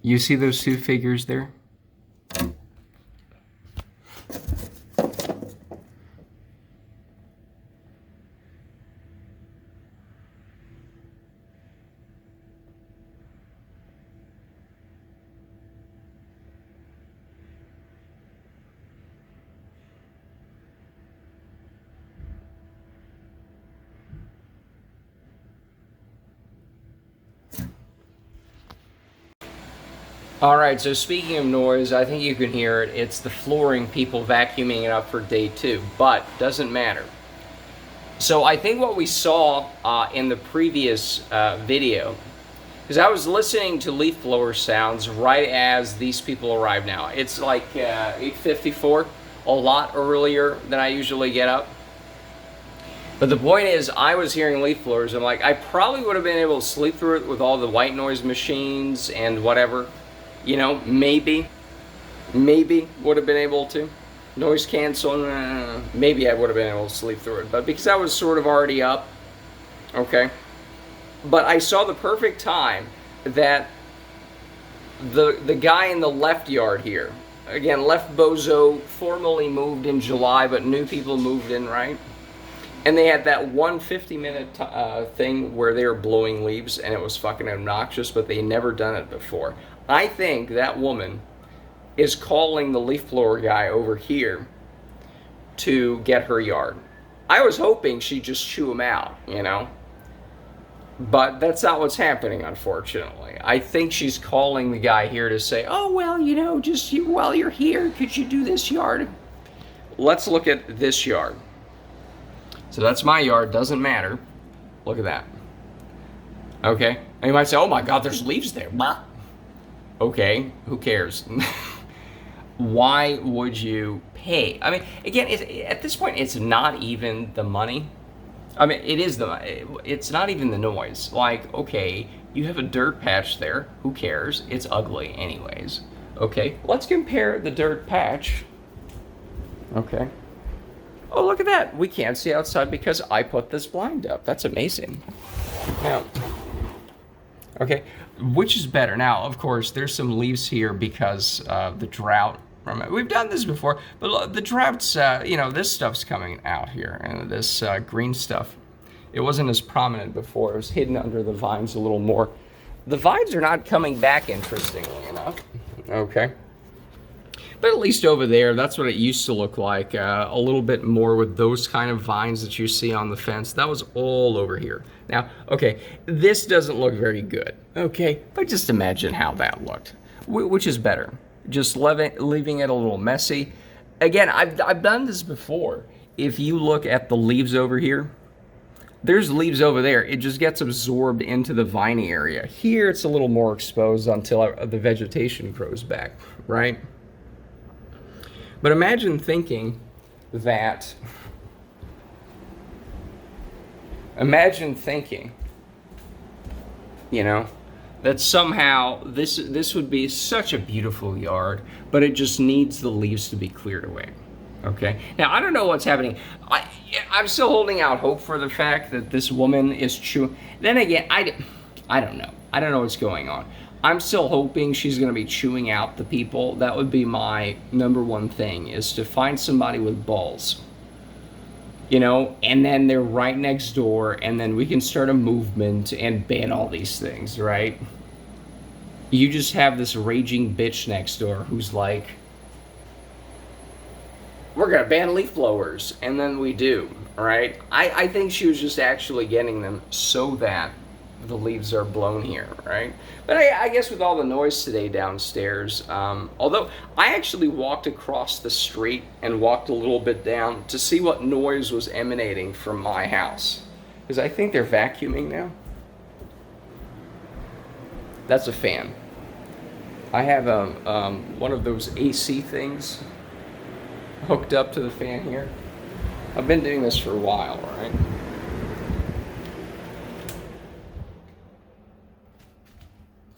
You see those two figures there? All right, so speaking of noise, I think you can hear it. It's the flooring, people vacuuming it up for day 2, but doesn't matter. So I think what we saw in the previous video, because I was listening to leaf blower sounds right as these people arrive now. It's like 8:54, a lot earlier than I usually get up. But the point is, I was hearing leaf blowers. I'm like, I probably would have been able to sleep through it with all the white noise machines and whatever. You know, maybe would have been able to. Noise cancel, maybe I would have been able to sleep through it. But because I was sort of already up, okay. But I saw the perfect time that the guy in the left yard here, again, left bozo, formally moved in July, but new people moved in, right? And they had that 150-minute thing where they were blowing leaves, and it was fucking obnoxious, but they never done it before. I think that woman is calling the leaf blower guy over here to get her yard. I was hoping she'd just chew him out, you know? But that's not what's happening, unfortunately. I think she's calling the guy here to say, oh, well, you know, just while you're here, could you do this yard? Let's look at this yard. So that's my yard, doesn't matter. Look at that. Okay. And you might say, oh my God, there's leaves there. Blah. Okay, who cares? Why would you pay? I mean, again, at this point, it's not even the money. I mean, it's not even the noise. Like, okay, you have a dirt patch there. Who cares? It's ugly anyways. Okay, let's compare the dirt patch. Okay. Oh, look at that. We can't see outside because I put this blind up. That's amazing. Now, okay, which is better? Now, of course, there's some leaves here because the drought. We've done this before, but the drought's, you know, this stuff's coming out here, and this green stuff. It wasn't as prominent before. It was hidden under the vines a little more. The vines are not coming back, interestingly enough. Okay. But at least over there, that's what it used to look like. A little bit more with those kind of vines that you see on the fence. That was all over here. Now, okay, this doesn't look very good. Okay, but just imagine how that looked. Which is better? Just leaving it a little messy. Again, I've done this before. If you look at the leaves over here, there's leaves over there. It just gets absorbed into the viney area. Here, it's a little more exposed until the vegetation grows back, right? But imagine thinking that, you know, that somehow this would be such a beautiful yard, but it just needs the leaves to be cleared away. Okay. Now, I don't know what's happening. I'm still holding out hope for the fact that this woman is chewing. Then again, I don't know. I don't know what's going on. I'm still hoping she's going to be chewing out the people. That would be my number one thing, is to find somebody with balls. You know, and then they're right next door, and then we can start a movement and ban all these things, right? You just have this raging bitch next door who's like, we're going to ban leaf blowers, and then we do, right? I think she was just actually getting them so that the leaves are blown here, right? But I guess with all the noise today downstairs, although I actually walked across the street and walked a little bit down to see what noise was emanating from my house, because I think they're vacuuming now. That's a fan. I have one of those AC things hooked up to the fan here. I've been doing this for a while, right?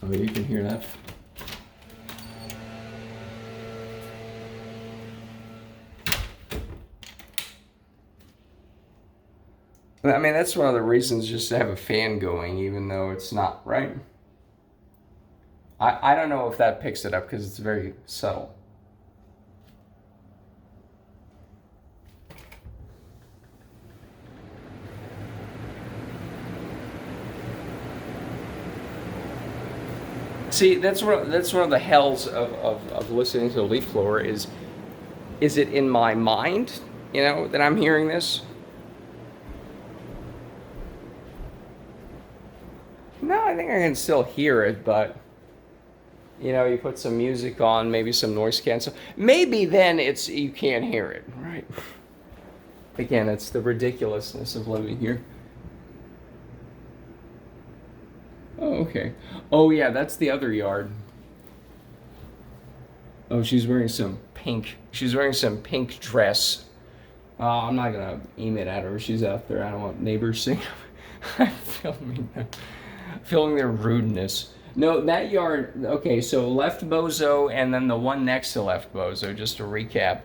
Oh, you can hear that. I mean, that's one of the reasons just to have a fan going, even though it's not, right? I don't know if that picks it up because it's very subtle. See, that's one of the hells of listening to a leaf blower is it in my mind, that I'm hearing this? No, I think I can still hear it, but you put some music on, maybe some noise cancel. Maybe then you can't hear it, right? Again, it's the ridiculousness of living here. Oh, okay. Oh, yeah, that's the other yard. Oh, she's wearing some pink. She's wearing some pink dress. I'm not gonna aim it at her. She's out there. I don't want neighbors seeing. I'm feeling their rudeness. No, that yard. Okay, so left bozo and then the one next to left bozo. Just to recap,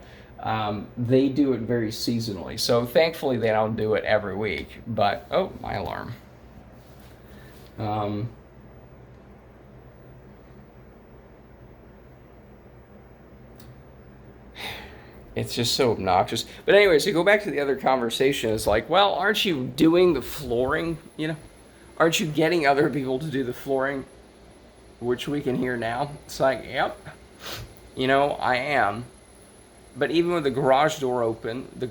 they do it very seasonally. So thankfully they don't do it every week. But oh, my alarm. It's just so obnoxious. But anyway, so go back to the other conversation. It's like, well, aren't you doing the flooring? Aren't you getting other people to do the flooring? Which we can hear now. It's like, yep, I am. But even with the garage door open, the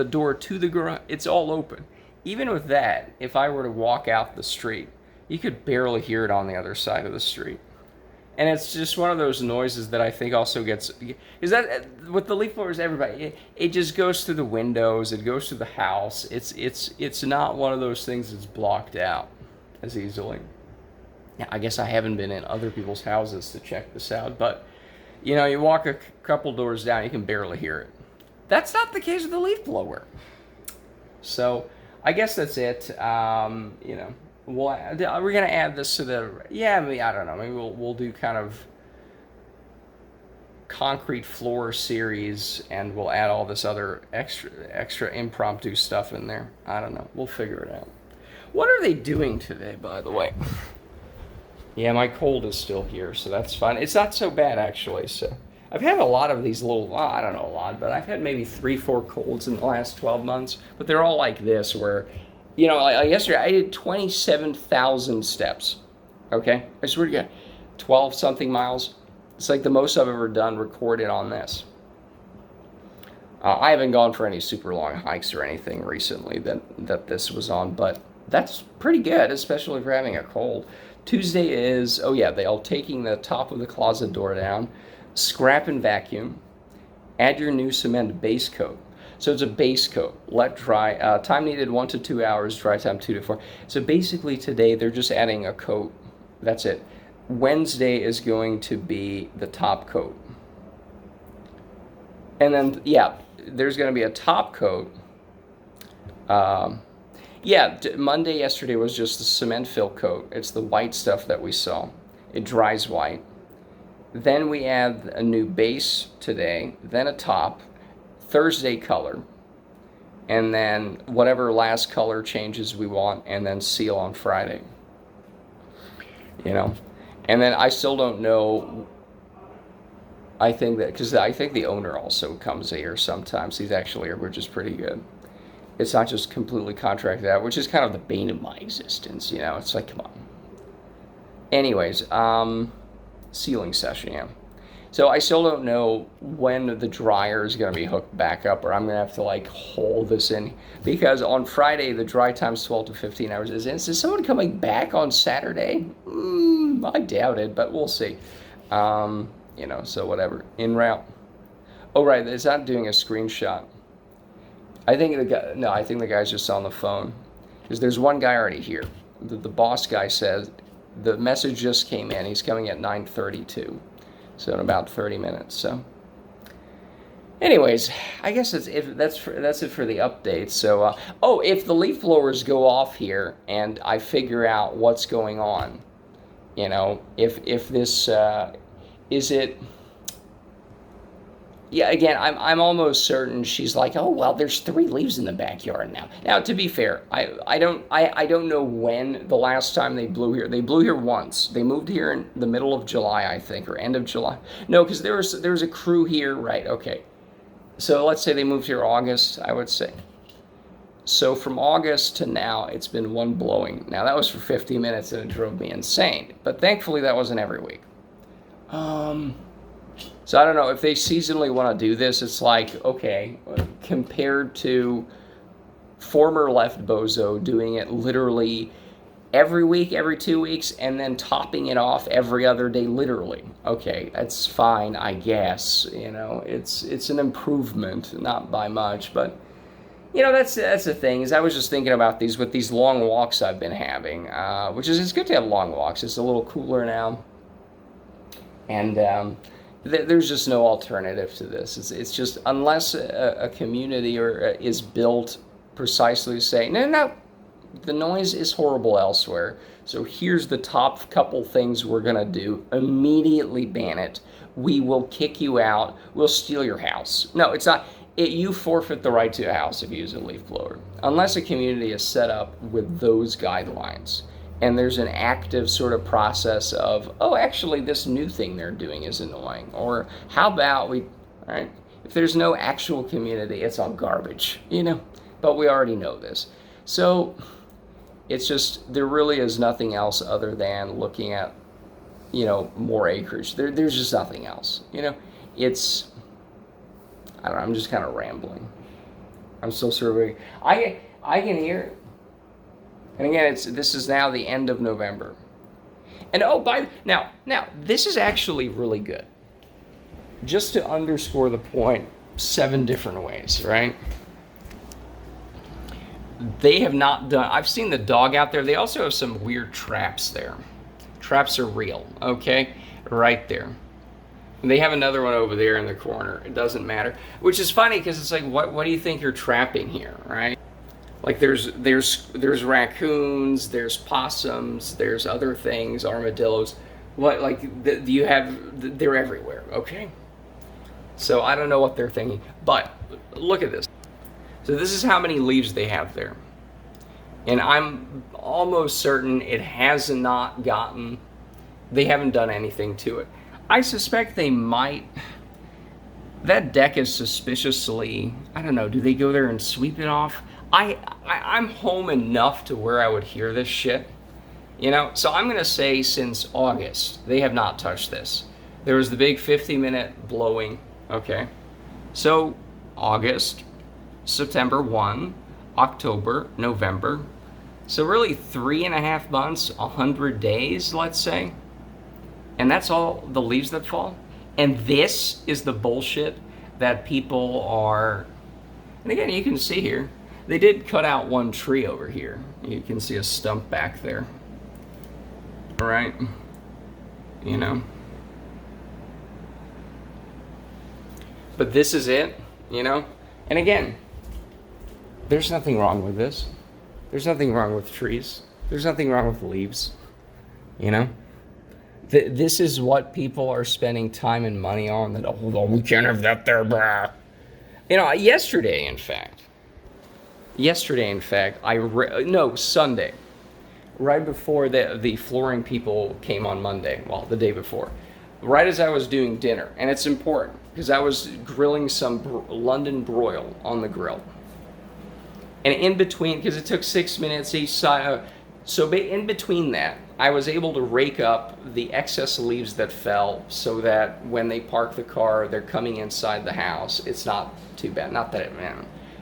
door to the garage, it's all open. Even with that, if I were to walk out the street, you could barely hear it on the other side of the street. And it's just one of those noises that I think also gets, is that with the leaf blowers, everybody, it just goes through the windows, it goes through the house. It's not one of those things that's blocked out as easily. Now, I guess I haven't been in other people's houses to check this out, but you walk a couple doors down, you can barely hear it. That's not the case with the leaf blower. So I guess that's it. We're gonna add this to maybe, I don't know, maybe we'll do kind of concrete floor series and we'll add all this other extra impromptu stuff in there. I don't know, we'll figure it out. What are they doing today, by the way? Yeah, my cold is still here, so that's fine. It's not so bad actually. So I've had a lot of these little, well, I don't know a lot, but I've had maybe 3-4 colds in the last 12 months, but they're all like this where like yesterday I did 27,000 steps. Okay? I swear to God, 12 something miles. It's like the most I've ever done recorded on this. I haven't gone for any super long hikes or anything recently that this was on, but that's pretty good, especially for having a cold. Tuesday is, they all taking the top of the closet door down, scrap and vacuum, add your new cement base coat. So it's a base coat, let dry, time needed 1 to 2 hours, dry time 2 to 4. So basically today they're just adding a coat. That's it. Wednesday is going to be the top coat. And then, there's going to be a top coat. Monday yesterday was just the cement fill coat. It's the white stuff that we saw. It dries white. Then we add a new base today, then a top. Thursday color, and then whatever last color changes we want, and then seal on Friday. And then I still don't know. I think the owner also comes here sometimes. He's actually here, which is pretty good. It's not just completely contracted out, which is kind of the bane of my existence. It's like, come on. Anyways, sealing session, yeah. So I still don't know when the dryer is going to be hooked back up, or I'm going to have to hold this in, because on Friday the dry time's 12 to 15 hours. Is someone coming back on Saturday? I doubt it, but we'll see. So whatever. En route. Oh right, it's not doing a screenshot. I think the guy's just on the phone, because there's one guy already here. The boss guy says the message just came in. He's coming at 9:32. So in about 30 minutes. So, anyways, I guess that's it for the updates. So, if the leaf blowers go off here and I figure out what's going on, if this is it. Yeah, again, I'm almost certain she's like, oh well, there's 3 leaves in the backyard now. Now, to be fair, I don't know when the last time they blew here. They blew here once. They moved here in the middle of July, I think, or end of July. No, because there was a crew here, right? Okay, so let's say they moved here August, I would say. So from August to now, it's been one blowing. Now that was for 50 minutes, and it drove me insane. But thankfully, that wasn't every week. So I don't know if they seasonally want to do this. It's like, okay, compared to former left bozo doing it literally every week, every 2 weeks, and then topping it off every other day, literally. Okay, that's fine, I guess. It's an improvement, not by much, but that's the thing. Is I was just thinking about these with these long walks I've been having, which is it's good to have long walks. It's a little cooler now, and there's just no alternative to this. It's just unless a community is built precisely to say no, the noise is horrible elsewhere. So here's the top couple things we're gonna do. Immediately ban it. We will kick you out. We'll steal your house. No, it's not. You forfeit the right to a house if you use a leaf blower, unless a community is set up with those guidelines. And there's an active sort of process of, oh, actually, this new thing they're doing is annoying. Or how about right? If there's no actual community, it's all garbage, But we already know this. So it's just, there really is nothing else other than looking at, more acreage. There's just nothing else, It's, I don't know, I'm just kind of rambling. I'm still surveying. I can hear it. And again, this is now the end of November. And now this is actually really good. Just to underscore the point 7 different ways, right? They have not done, I've seen the dog out there. They also have some weird traps there. Traps are real, okay? Right there. And they have another one over there in the corner. It doesn't matter. Which is funny because it's like, what do you think you're trapping here, right? Like there's raccoons, there's possums, there's other things, armadillos. They're everywhere, okay? So I don't know what they're thinking, but look at this. So this is how many leaves they have there. And I'm almost certain it has not they haven't done anything to it. I suspect they might. That deck is suspiciously, I don't know, do they go there and sweep it off? I'm home enough to where I would hear this shit, So I'm going to say since August, they have not touched this. There was the big 50-minute blowing, okay? So August, September 1, October, November. So really 3.5 months, 100 days, let's say. And that's all the leaves that fall. And this is the bullshit that people are, and again, you can see here, they did cut out one tree over here. You can see a stump back there. All right, But this is it, And again, there's nothing wrong with this. There's nothing wrong with trees. There's nothing wrong with leaves, This is what people are spending time and money on. That, oh, we can't have that there, bruh. Yesterday, in fact, Sunday, right before the flooring people came on Monday, well, the day before, right as I was doing dinner, and it's important, because I was grilling some London broil on the grill. And in between, because it took 6 minutes each side, so in between that, I was able to rake up the excess leaves that fell so that when they park the car, they're coming inside the house. It's not too bad. Not that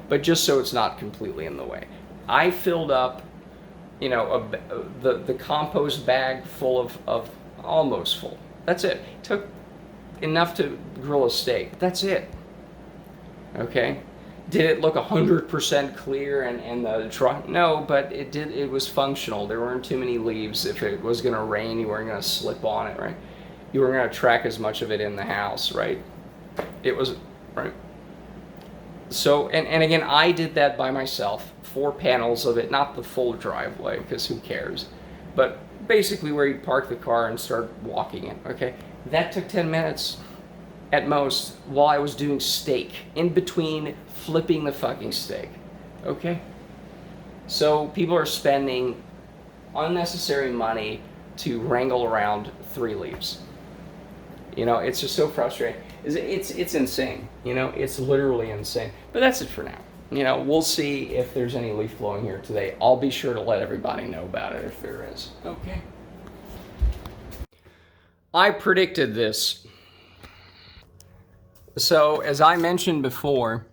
but just so it's not completely in the way. I filled up, the compost bag full of almost full. That's it. It took enough to grill a steak. That's it. Okay? Did it look 100% clear and the truck? No, but it did. It was functional. There weren't too many leaves. If it was going to rain, you weren't going to slip on it, right? You weren't going to track as much of it in the house, right? It was, right? So, and again, I did that by myself. 4 panels of it, not the full driveway, because who cares? But basically where you park the car and start walking it, okay? That took 10 minutes. at most while I was doing steak, in between flipping the fucking steak. Okay? So people are spending unnecessary money to wrangle around 3 leaves. You know, it's just so frustrating. It's insane. You know, it's literally insane. But that's it for now. You know, we'll see if there's any leaf blowing here today. I'll be sure to let everybody know about it if there is. Okay. I predicted this. So, as I mentioned before,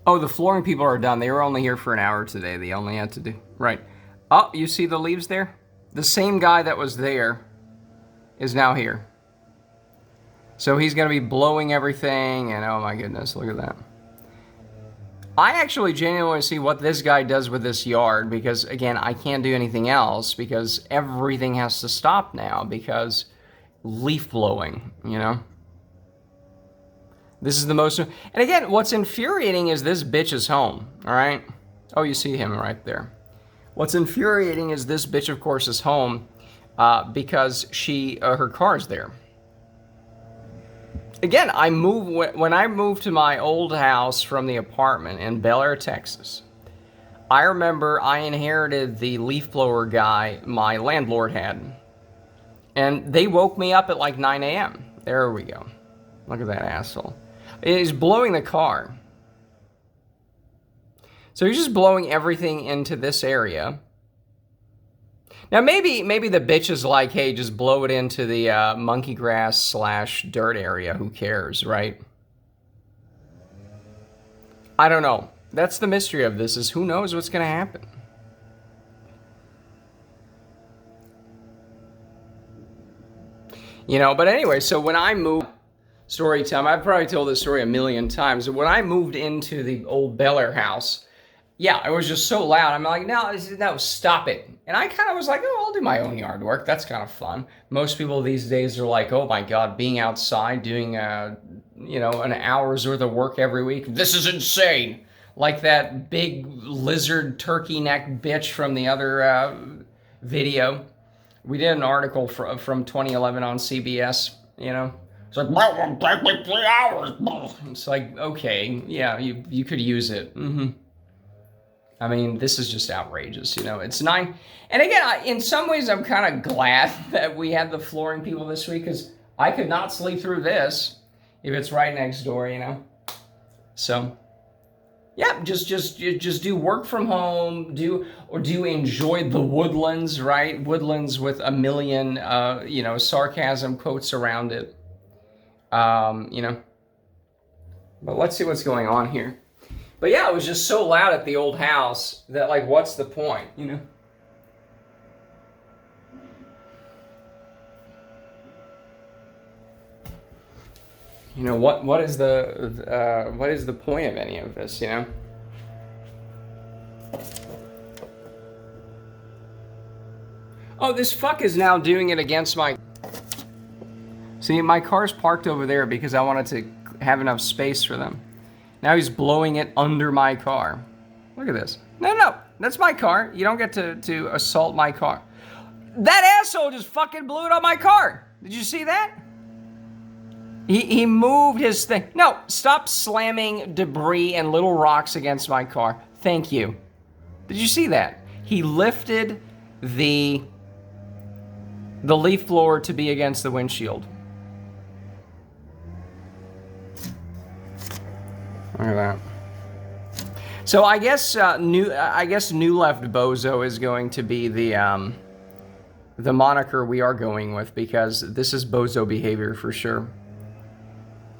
oh, the flooring people are done. They were only here for an hour today. They only had to do, right. Oh, you see the leaves there? The same guy that was there is now here. So he's going to be blowing everything, and oh my goodness, look at that. I actually genuinely want to see what this guy does with this yard, because again, I can't do anything else because everything has to stop now because leaf blowing, you know? This is the most, and again, what's infuriating is this bitch is home, all right? Oh, you see him right there. What's infuriating is this bitch, of course, is home because her car is there. Again, when I moved to my old house from the apartment in Bel Air, Texas, I remember I inherited the leaf blower guy my landlord had. And they woke me up at like 9 a.m. There we go. Look at that asshole. He's blowing the car. So he's just blowing everything into this area. Now maybe the bitch is like, hey, just blow it into the monkey grass / dirt area. Who cares, right? I don't know. That's the mystery of this, is who knows what's going to happen. You know, but anyway, so when I moved, story time, I've probably told this story a million times. When I moved into the old Bel Air house, yeah, it was just so loud. I'm like, no, stop it. And I kind of was like, oh, I'll do my own yard work. That's kind of fun. Most people these days are like, oh my God, being outside, doing, you know, an hour's worth of work every week. This is insane. Like that big lizard turkey neck bitch from the other video. We did an article from 2011 on CBS, you know. It's like, 3 hours. It's like, okay, yeah, you could use it. Mm-hmm. I mean, this is just outrageous, you know. It's 9, and again, in some ways, I'm kind of glad that we had the flooring people this week, because I could not sleep through this if it's right next door, you know. So, yeah, just do work from home, do enjoy the woodlands, right? Woodlands with a million, you know, sarcasm quotes around it, you know. But let's see what's going on here. But yeah, it was just so loud at the old house that, like, what's the point, you know? You know, what is the point of any of this, you know? Oh, this fuck is now doing it against my... See, my car's parked over there because I wanted to have enough space for them. Now he's blowing it under my car. Look at this. No, that's my car. You don't get to assault my car. That asshole just fucking blew it on my car. Did you see that? He moved his thing. No, stop slamming debris and little rocks against my car. Thank you. Did you see that? He lifted the leaf blower to be against the windshield. Look at that. So I guess new left bozo is going to be the moniker we are going with, because this is bozo behavior for sure.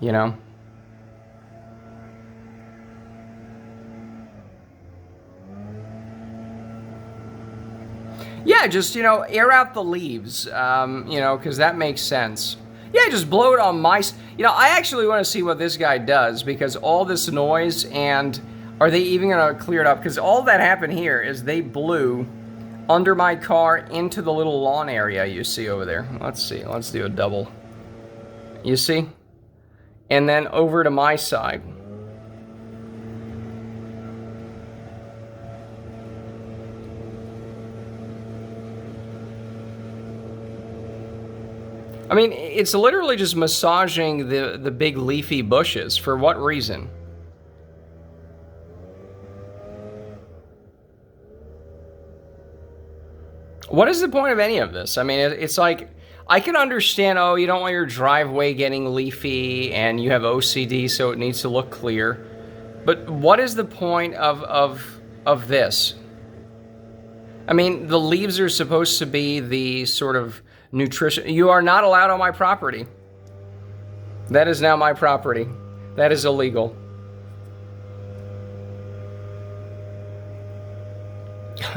You know. Yeah, just, you know, air out the leaves, you know, because that makes sense. Yeah, just blow it on my... You know, I actually want to see what this guy does, because all this noise, and are they even going to clear it up? Because all that happened here is they blew under my car into the little lawn area you see over there. Let's see. Let's do a double. You see? And then over to my side. I mean, it's literally just massaging the big leafy bushes. For what reason? What is the point of any of this? I mean, it's like, I can understand, oh, you don't want your driveway getting leafy and you have OCD, so it needs to look clear. But what is the point of this? I mean, the leaves are supposed to be the sort of nutrition. You are not allowed on my property. That is now my property. That is illegal.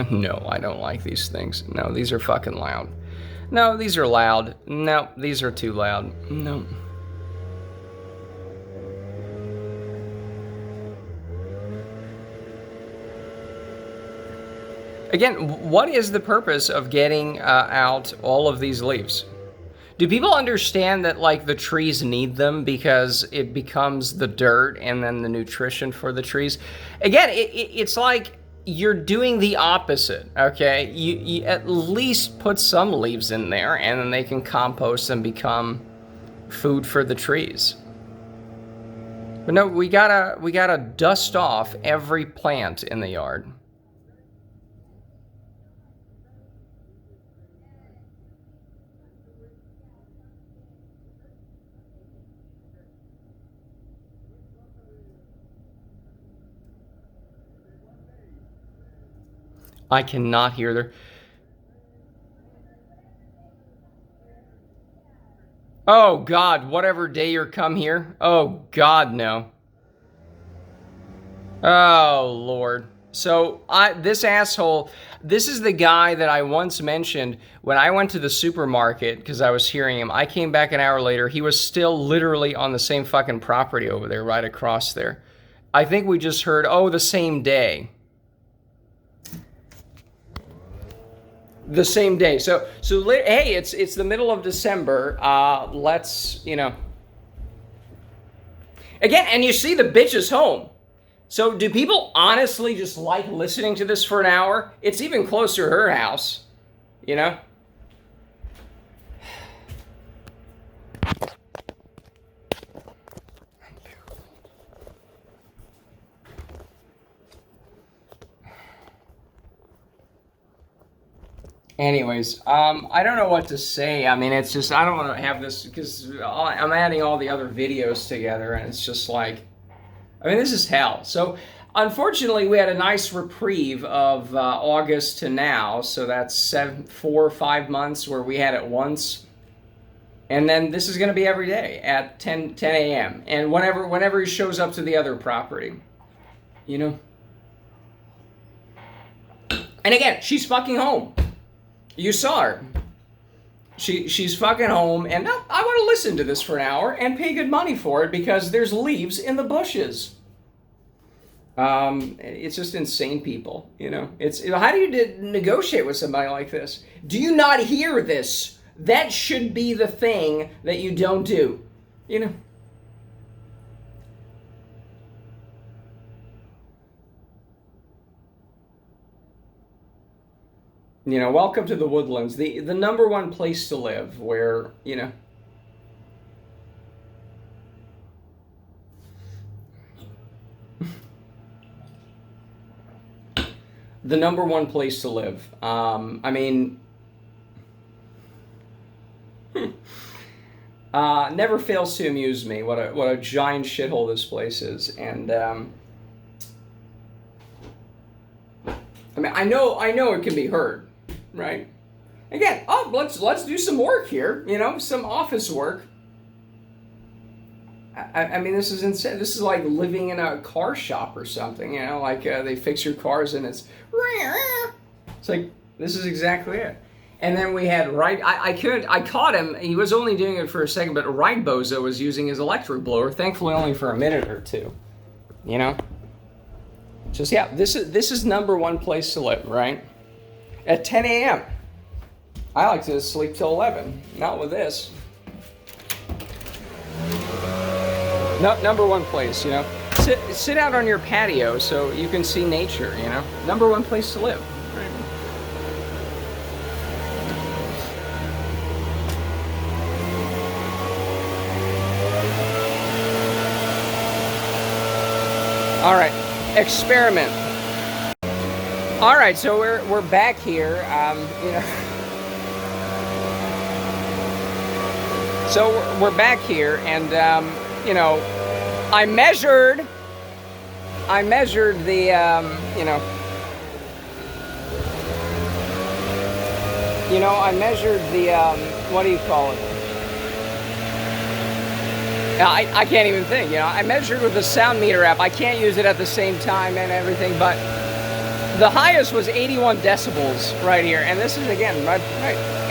No, I don't like these things. No, these are fucking loud. No, these are loud. No, these are too loud. No. Again, what is the purpose of getting out all of these leaves? Do people understand that, like, the trees need them because it becomes the dirt and then the nutrition for the trees? Again, it's like you're doing the opposite, okay? You at least put some leaves in there and then they can compost and become food for the trees. But no, we gotta dust off every plant in the yard. I cannot hear their... Oh, God, whatever day you're come here. Oh, God, no. Oh, Lord. So, this asshole, this is the guy that I once mentioned when I went to the supermarket because I was hearing him. I came back an hour later. He was still literally on the same fucking property over there, right across there. I think we just heard, oh, the same day. The same day. So hey, it's the middle of December. Let's, you know. Again, and you see the bitch is home. So do people honestly just like listening to this for an hour? It's even closer to her house, you know? Anyways, I don't know what to say. I mean, it's just, I don't want to have this because I'm adding all the other videos together and it's just like, I mean, this is hell. So, unfortunately, we had a nice reprieve of August to now. So that's 4 or 5 months where we had it once. And then this is going to be every day at 10 a.m. And whenever he shows up to the other property, you know. And again, she's fucking home. You saw her. She's fucking home, and I want to listen to this for an hour and pay good money for it because there's leaves in the bushes. It's just insane, people. You know, how do you negotiate with somebody like this? Do you not hear this? That should be the thing that you don't do. You know. You know, welcome to the Woodlands, the number one place to live where, you know. The number one place to live. I mean, never fails to amuse me what a giant shithole this place is. And, I mean, I know it can be heard. Right? Again, oh, let's do some work here, you know, some office work. I mean, this is insane. This is like living in a car shop or something, you know, like they fix your cars and it's like, this is exactly it. And then we had I caught him. He was only doing it for a second, but Right Bozo was using his electric blower, thankfully only for a minute or two, you know. Just, yeah, this is number one place to live, right? At 10 a.m. I like to sleep till 11. Not with this. No, number one place, you know. Sit out on your patio so you can see nature, you know. Number one place to live. Right? All right, experiment. All right, so we're back here. You know, so we're back here, and you know, I measured the I measured the what do you call it? I can't even think. I measured with the sound meter app. I can't use it at the same time and everything, but the highest was 81 decibels right here, and this is again right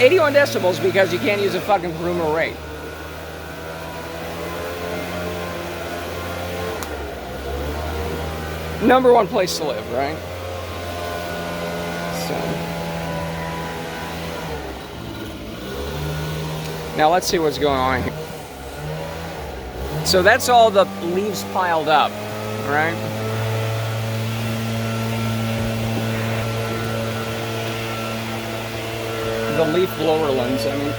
81 decibels because you can't use a fucking groomer rate. Number one place to live, right? So now let's see what's going on here. So that's all the leaves piled up, right? The leaf blower lens, I mean.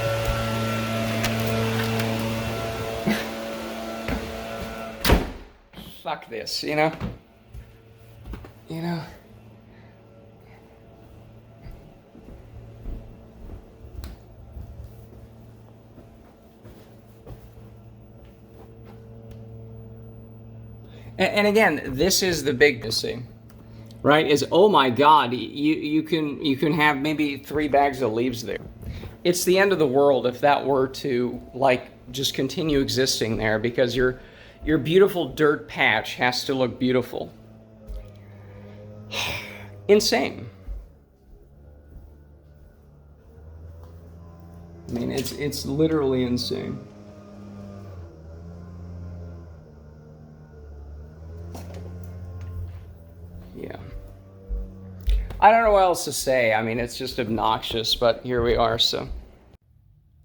Fuck this, you know? And again, this is the big missing, right? Is, oh my God, you can have maybe 3 bags of leaves there. It's the end of the world if that were to like just continue existing there, because your beautiful dirt patch has to look beautiful. Insane. I mean, it's literally insane. Yeah. I don't know what else to say. I mean, it's just obnoxious, but here we are, so.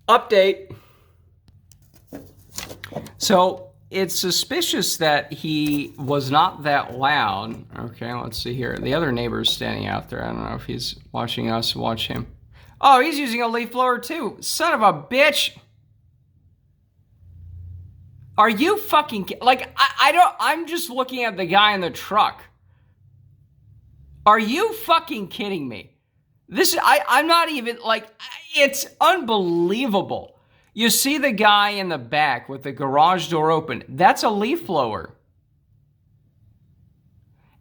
Update. So, it's suspicious that he was not that loud. Okay, let's see here. The other neighbor's standing out there. I don't know if he's watching us, watch him. Oh, he's using a leaf blower too. Son of a bitch. Are you fucking, like, I'm just looking at the guy in the truck. Are you fucking kidding me? I'm not even, like, it's unbelievable. You see the guy in the back with the garage door open. That's a leaf blower.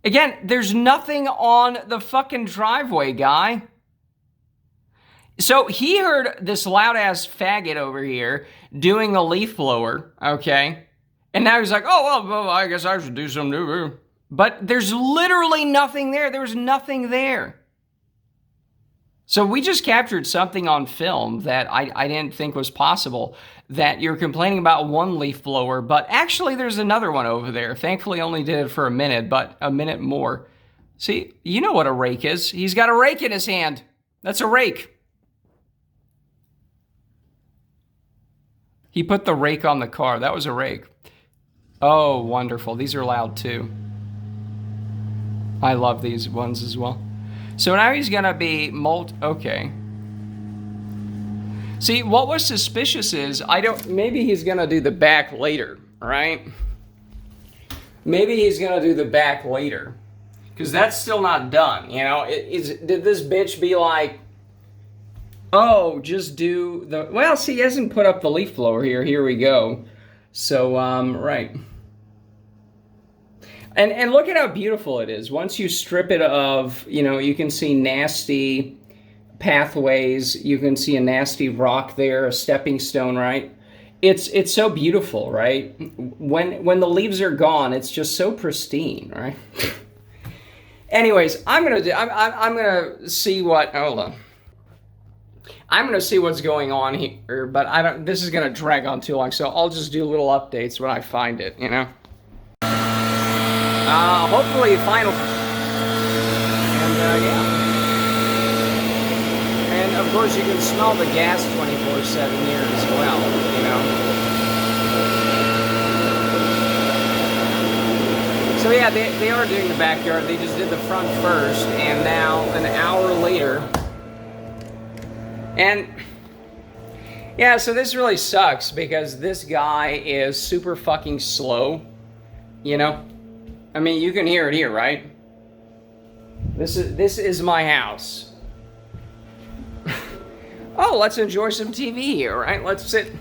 Again, there's nothing on the fucking driveway, guy. So he heard this loud-ass faggot over here doing a leaf blower, okay? And now he's like, oh, well, I guess I should do some new. But there's literally nothing there. There's nothing there. So we just captured something on film that I didn't think was possible, that you're complaining about one leaf blower, but actually there's another one over there. Thankfully only did it for a minute, but a minute more. See, you know what a rake is. He's got a rake in his hand. That's a rake. He put the rake on the car. That was a rake. Oh, wonderful. These are loud too. I love these ones as well. So now he's gonna be okay. See, what was suspicious is, maybe he's gonna do the back later, right? Maybe he's gonna do the back later. Because that's still not done, you know? Did this bitch be like, oh, just do the, well, see, he hasn't put up the leaf blower here. Here we go. So, right. And look at how beautiful it is. Once you strip it of, you can see nasty pathways. You can see a nasty rock there, a stepping stone, right? It's so beautiful, right? When the leaves are gone, it's just so pristine, right? Anyways, I'm gonna see what, hold on. I'm gonna see what's going on here, but this is gonna drag on too long, so I'll just do little updates when I find it, you know? Hopefully final. And, yeah. And, of course, you can smell the gas 24/7 here as well, you know. So, yeah, they are doing the backyard. They just did the front first, and now, an hour later. And, yeah, so this really sucks, because this guy is super fucking slow, you know? I mean, you can hear it here, right? This is my house. Oh, let's enjoy some TV here, right? Let's sit.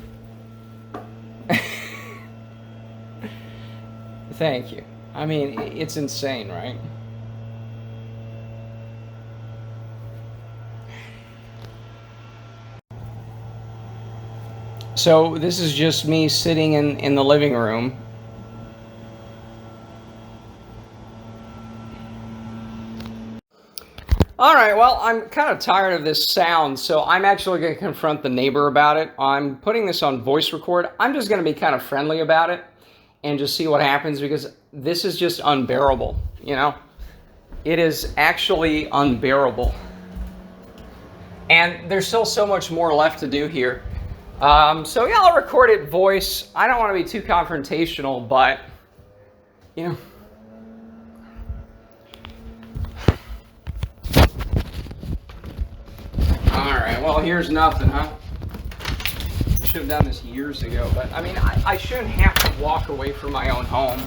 Thank you. I mean, it's insane, right? So this is just me sitting in the living room. All right, well, I'm kind of tired of this sound, so I'm actually going to confront the neighbor about it. I'm putting this on voice record. I'm just going to be kind of friendly about it and just see what happens, because this is just unbearable, you know? It is actually unbearable. And there's still so much more left to do here. So yeah, I'll record it voice. I don't want to be too confrontational, but, you know. Alright, well, here's nothing, huh? Should have done this years ago, but I mean, I shouldn't have to walk away from my own home.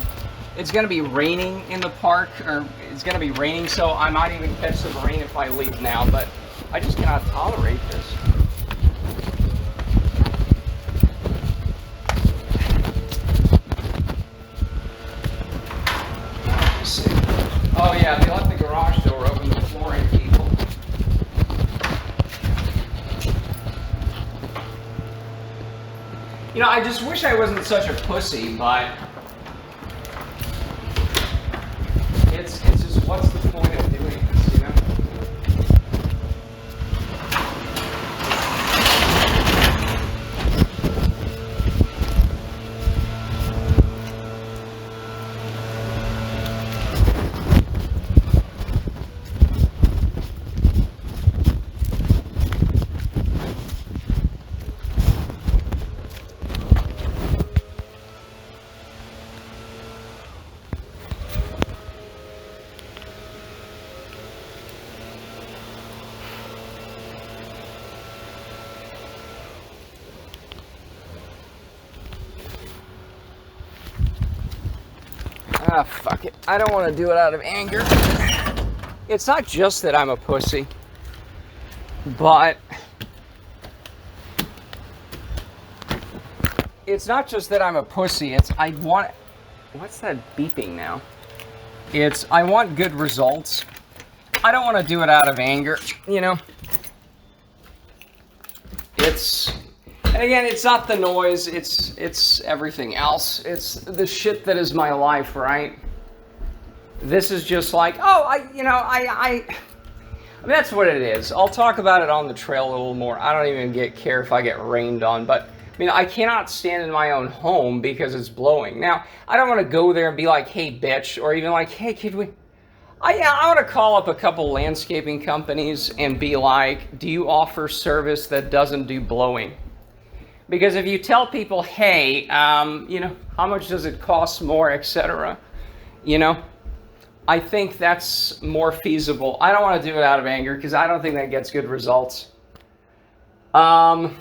It's going to be raining in the park, or it's going to be raining, so I might even catch some rain if I leave now, but I just cannot tolerate this. Oh yeah, they left the garage door open to flooring people. You know, I just wish I wasn't such a pussy, but it's just, what's the point of doing this, you know? Ah, fuck it. I don't want to do it out of anger. It's not just that I'm a pussy, but it's not just that I'm a pussy. It's I want. What's that beeping now? It's I want good results. I don't want to do it out of anger, you know? And again, it's not the noise, it's everything else. It's the shit that is my life, right? This is just like, oh, I mean, that's what it is. I'll talk about it on the trail a little more. I don't even care if I get rained on, but I mean, I cannot stand in my own home because it's blowing. Now, I don't want to go there and be like, hey, bitch, or even like, hey, kid, I want to call up a couple landscaping companies and be like, do you offer service that doesn't do blowing? Because if you tell people, hey, you know, how much does it cost more, etc., you know, I think that's more feasible. I don't want to do it out of anger because I don't think that gets good results. But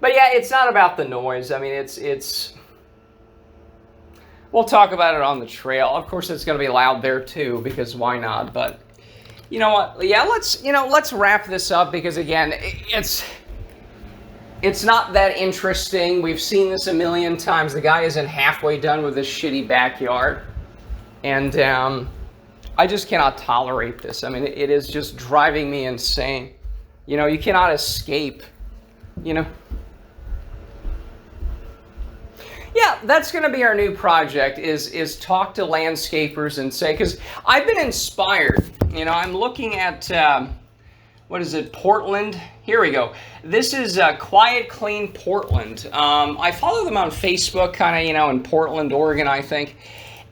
yeah, it's not about the noise. I mean, it's. We'll talk about it on the trail. Of course, it's going to be loud there too, because why not? But you know what? Yeah, let's wrap this up because again, it's not that interesting. We've seen this a million times. The guy isn't halfway done with this shitty backyard. And I just cannot tolerate this. I mean, it is just driving me insane. You know, you cannot escape, you know. Yeah, that's going to be our new project, is talk to landscapers and say, because I've been inspired. You know, I'm looking at, what is it, Portland? Here we go. This is Quiet Clean Portland. I follow them on Facebook, kind of, you know, in Portland, Oregon, I think.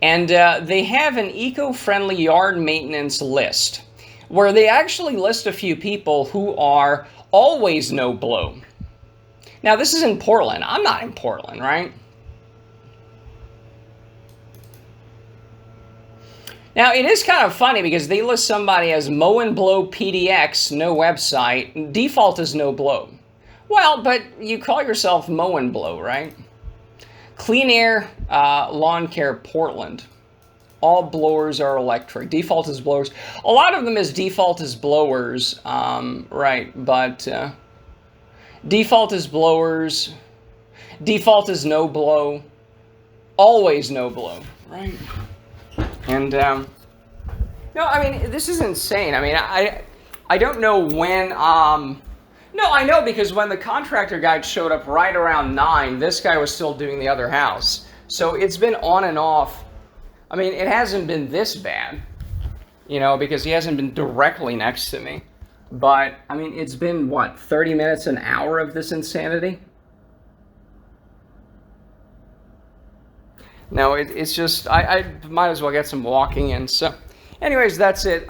And they have an eco-friendly yard maintenance list where they actually list a few people who are always no blow. Now, this is in Portland. I'm not in Portland, right? Now, it is kind of funny because they list somebody as mow and blow PDX, no website. Default is no blow. Well, but you call yourself mow and blow, right? Clean Air Lawn Care Portland. All blowers are electric. Default is blowers. A lot of them is default is blowers, right? But default is blowers. Default is no blow. Always no blow, right? And no, I mean, this is insane. I mean, I don't know when. No, I know, because when the contractor guy showed up right around 9, this guy was still doing the other house. So it's been on and off. I mean, it hasn't been this bad, you know, because he hasn't been directly next to me. But, I mean, it's been, what, 30 minutes, an hour of this insanity? No, it's just, I might as well get some walking in. So, anyways, that's it.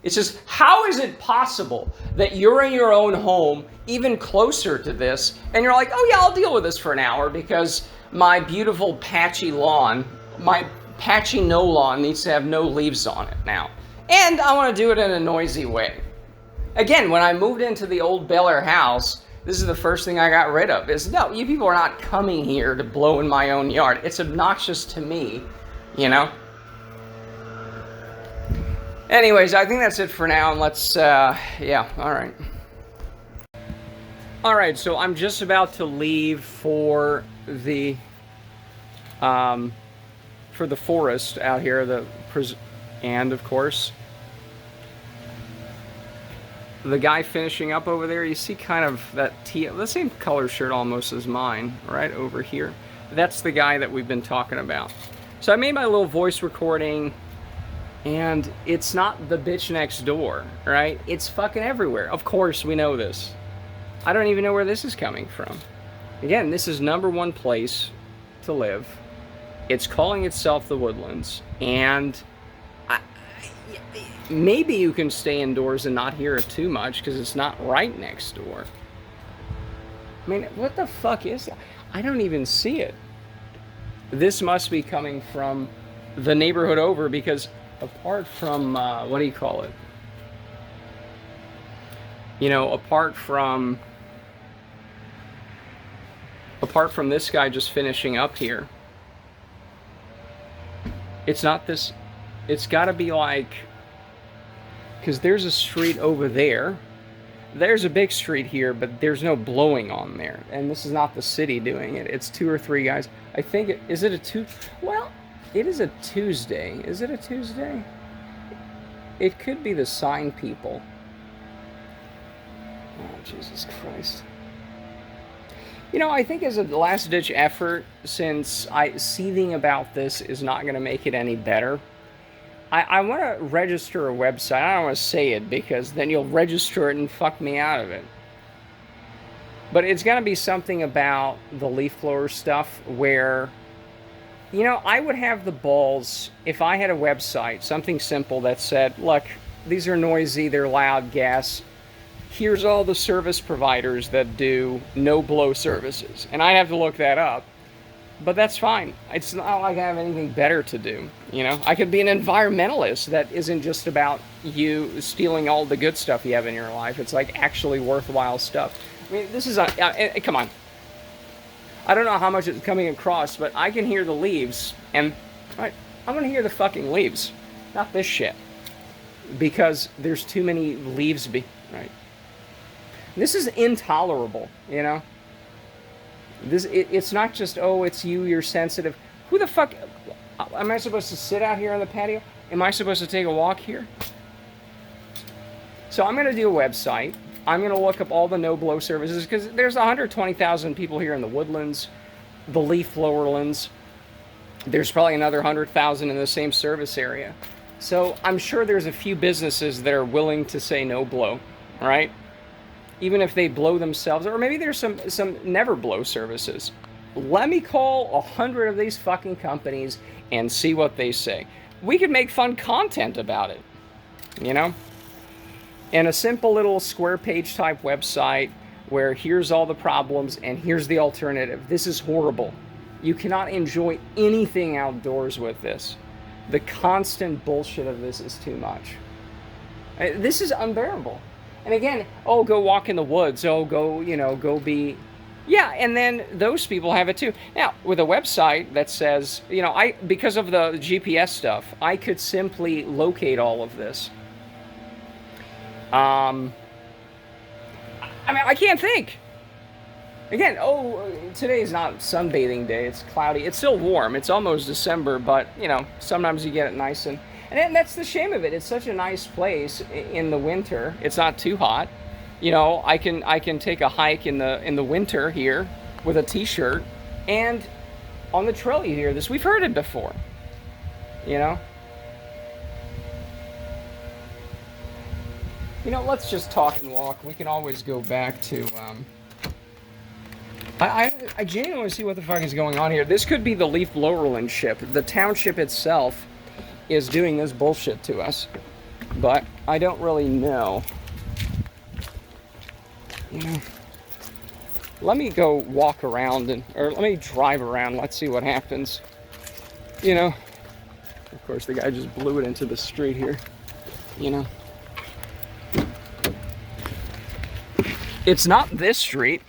It's just, how is it possible that you're in your own home, even closer to this, and you're like, oh yeah, I'll deal with this for an hour because my beautiful patchy lawn, my patchy no lawn needs to have no leaves on it now. And I want to do it in a noisy way. Again, when I moved into the old Bel Air house, this is the first thing I got rid of, is no, you people are not coming here to blow in my own yard. It's obnoxious to me, you know? Anyways, I think that's it for now, and let's, yeah, alright. Alright, so I'm just about to leave for the forest out here, and of course, the guy finishing up over there, you see kind of that the same color shirt almost as mine, right over here. That's the guy that we've been talking about. So I made my little voice recording, and it's not the bitch next door, right? It's fucking everywhere. Of course, we know this. I don't even know where this is coming from. Again, this is #1 place to live. It's calling itself the Woodlands, and maybe you can stay indoors and not hear it too much because it's not right next door. I mean, what the fuck is that? I don't even see it. This must be coming from the neighborhood over, because apart from, what do you call it? You know, apart from this guy just finishing up here, it's not this, it's got to be like, because there's a street over there, there's a big street here, but there's no blowing on there, and this is not the city doing it, it's 2 or 3 guys. I think, is it a well, it is a Tuesday. Is it a Tuesday? It could be the sign people. Oh, Jesus Christ. You know, I think as a last-ditch effort, since seething about this is not going to make it any better, I want to register a website. I don't want to say it, because then you'll register it and fuck me out of it. But it's going to be something about the leaf blower stuff where, you know, I would have the balls, if I had a website, something simple that said, look, these are noisy, they're loud, gas. Here's all the service providers that do no-blow services. And I'd have to look that up. But that's fine. It's not like I have anything better to do, you know? I could be an environmentalist that isn't just about you stealing all the good stuff you have in your life. It's like actually worthwhile stuff. I mean, this is come on. I don't know how much it's coming across, but I can hear the leaves, and I'm gonna hear the fucking leaves, not this shit, because there's too many leaves. Right? This is intolerable, you know. It's not just, oh, it's you, you're sensitive. Who the fuck am I supposed to sit out here on the patio? Am I supposed to take a walk here? So I'm gonna do a website. I'm going to look up all the no-blow services, because there's 120,000 people here in the Woodlands, the leaf blowerlands. There's probably another 100,000 in the same service area. So I'm sure there's a few businesses that are willing to say no-blow, right? Even if they blow themselves, or maybe there's some never-blow services. Let me call 100 of these fucking companies and see what they say. We could make fun content about it, you know? And a simple little square page type website where here's all the problems and here's the alternative. This is horrible. You cannot enjoy anything outdoors with this. The constant bullshit of this is too much. This is unbearable. And again, oh, go walk in the woods. Oh, go, you know, go be Yeah, and then those people have it too. Now, with a website that says, you know, because of the GPS stuff, I could simply locate all of this. I mean, I can't think. Again, oh, today is not sunbathing day. It's cloudy. It's still warm. It's almost December, but, you know, sometimes you get it nice and that's the shame of it. It's such a nice place in the winter. It's not too hot. You know, I can take a hike in the winter here with a t-shirt, and on the trail you hear this. We've heard it before. You know? You know, let's just talk and walk. We can always go back to I genuinely want to see what the fuck is going on here. This could be the leaf blowerland ship. The township itself is doing this bullshit to us, but I don't really know. You know, let me go walk around or let me drive around. Let's see what happens. You know, of course the guy just blew it into the street here. You know, it's not this street.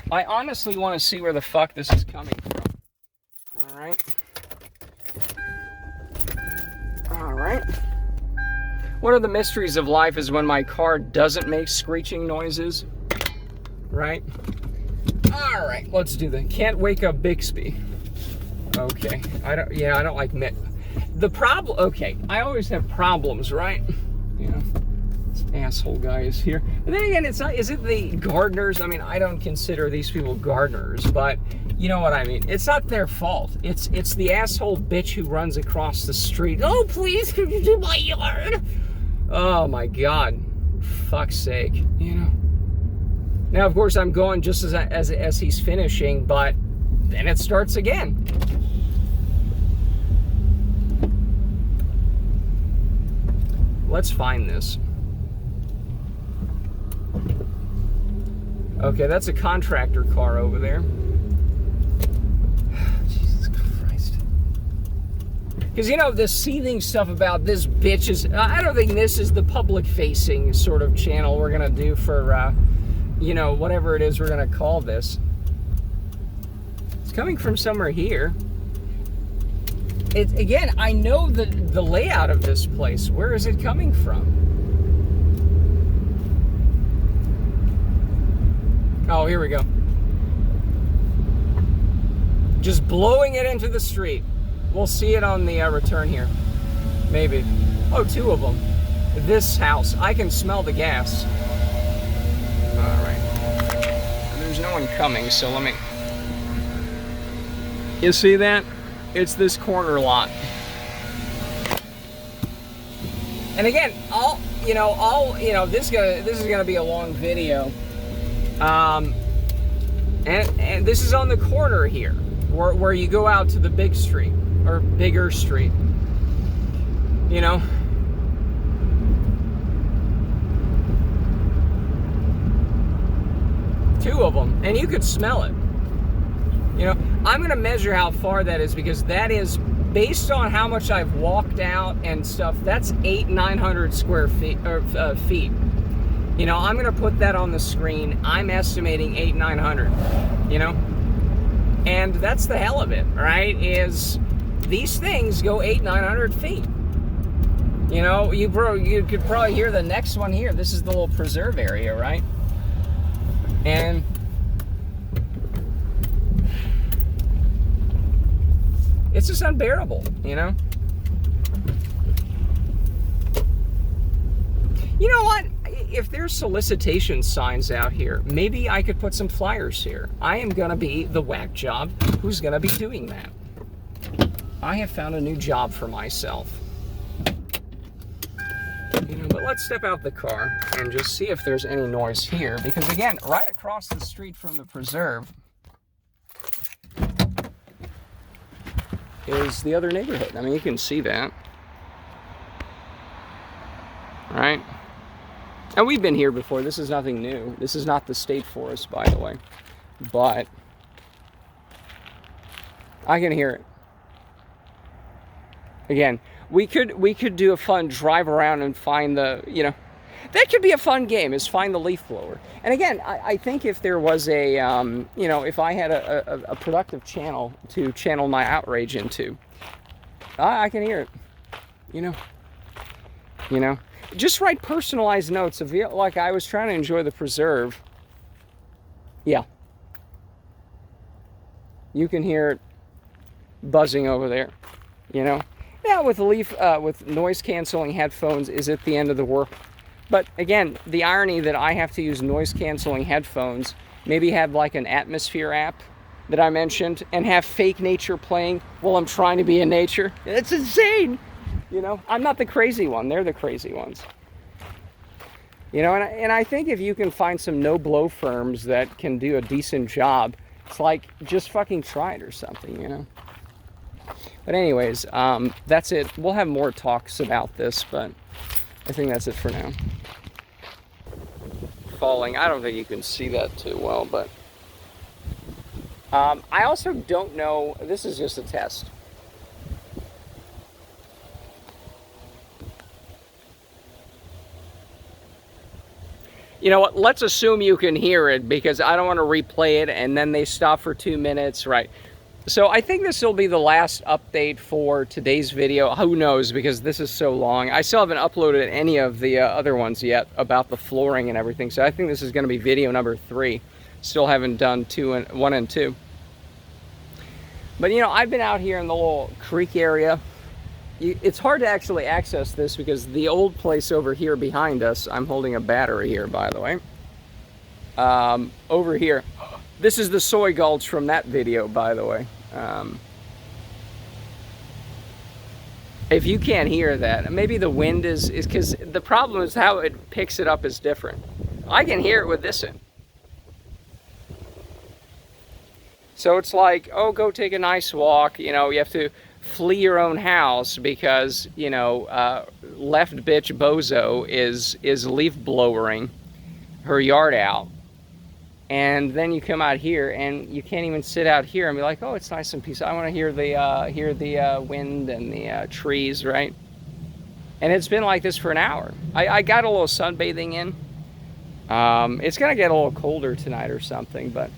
I honestly want to see where the fuck this is coming from. Alright. Alright. One of the mysteries of life is when my car doesn't make screeching noises. Right? Alright, let's do that. Can't wake up Bixby. Okay. I don't like the problem. Okay, I always have problems, right? You know. Asshole guy is here. But then again, it's not, is it the gardeners? I mean, I don't consider these people gardeners, but you know what I mean. It's not their fault. It's the asshole bitch who runs across the street. Oh, please, could you do my yard? Oh my God, fuck's sake, you know. Now, of course, I'm going just as he's finishing, but then it starts again. Let's find this. Okay, that's a contractor car over there. Jesus Christ. Because, you know, the seething stuff about this bitch is... I don't think this is the public-facing sort of channel we're going to do for, you know, whatever it is we're going to call this. It's coming from somewhere here. Again, I know the layout of this place. Where is it coming from? Oh, here we go. Just blowing it into the street. We'll see it on the return here. Maybe. Oh, two of them. This house. I can smell the gas. Alright. There's no one coming, so let me... You see that? It's this corner lot. And again, this is gonna be a long video. And this is on the corner here, where you go out to the big street, or bigger street, you know. Two of them, and you could smell it. You know, I'm gonna measure how far that is, because that is based on how much I've walked out and stuff. That's 900 square feet, or feet. You know, I'm going to put that on the screen. I'm estimating 900, you know? And that's the hell of it, right? Is these things go 900 feet. You know, you could probably hear the next one here. This is the little preserve area, right? And it's just unbearable, you know? You know what? If there's solicitation signs out here, maybe I could put some flyers here. I am going to be the whack job who's going to be doing that. I have found a new job for myself. You know, but let's step out the car and just see if there's any noise here. Because again, right across the street from the preserve is the other neighborhood. I mean, you can see that. Right? And we've been here before. This is nothing new. This is not the state forest, by the way. But I can hear it. Again, we could do a fun drive around and find the, you know, That could be a fun game, is find the leaf blower. And again, I think if there was a, you know, if I had a productive channel to channel my outrage into, I can hear it, you know. Just write personalized notes of, like, I was trying to enjoy the preserve. Yeah. You can hear it buzzing over there, you know. Yeah, with with noise canceling headphones, is it the end of the world? But again, the irony that I have to use noise canceling headphones, maybe have like an atmosphere app that I mentioned, and have fake nature playing while I'm trying to be in nature. It's insane. You know, I'm not the crazy one. They're the crazy ones. You know, and I think if you can find some no-blow firms that can do a decent job, it's like, just fucking try it or something, you know. But anyways, that's it. We'll have more talks about this, but I think that's it for now. Falling. I don't think you can see that too well, but I also don't know. This is just a test. You know what? Let's assume you can hear it, because I don't want to replay it and then they stop for 2 minutes, right? So I think this will be the last update for today's video. Who knows, because this is so long. I still haven't uploaded any of the other ones yet about the flooring and everything. So I think this is going to be video number 3. Still haven't done 1 and 2. But you know, I've been out here in the little creek area. It's hard to actually access this because the old place over here behind us, I'm holding a battery here, by the way. Over here, this is the soy gulch from that video, by the way. If you can't hear that, maybe the wind is because the problem is how it picks it up is different. I can hear it with this in. So it's like, oh, go take a nice walk. You know, you have to flee your own house because, you know, left bitch bozo is leaf blowering her yard out. And then you come out here and you can't even sit out here and be like, oh, it's nice and peaceful. I want to hear the wind and the trees, right? And it's been like this for an hour. I got a little sunbathing in. It's gonna get a little colder tonight or something, but